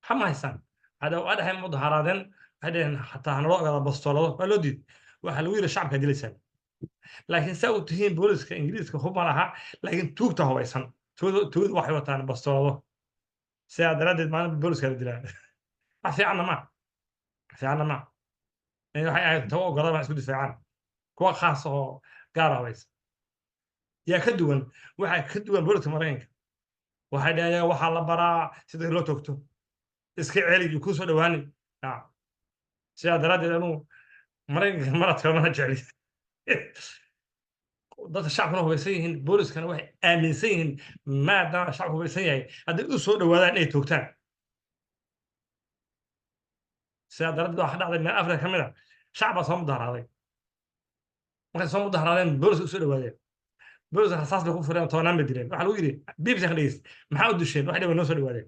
حما هيسان هذا وأنا هم مظاهرات هذا حتى هنروح على بسطولة قالوا دي وحلوين الشعب كده لسان لكن سووا تهين بوليس كإنجليز كخوب علىها لكن توك تهوا يسان توك واحد وتاني بسطولة ساعد ردد معنا بوليس كده دلها في عنا ما في عنا ما يعني هاي تو قرار مسؤول دفاعنا كوا خاصة قارة ويس يا كدوان واحد كدوان بوليس مرينك واحد يا واحد الله برا سيد لو توكتو اسكي علي يكون سو دواني نعم ساعد ردد أنو مرينك مرات كمان جعلي dad shacabkuna hubaysan yihiin booliskana waxay aaminsan yihiin maadaama shacabku hubaysan yahay hadday u soo dhawaadaan inay toogtaan sidaa daraaddeed waxa dhacday meel afrika ka mid a shacab baa soo mudaharaaday markay soo mudaharaadeen booliska u soo dhawaadeen booliska rasaas bay ku fureen tobanaan bay dileen waxaa lagu yidhi bbc ka dhegeyst maxaa u dusheen wax dhiba noo soo dhawaadeen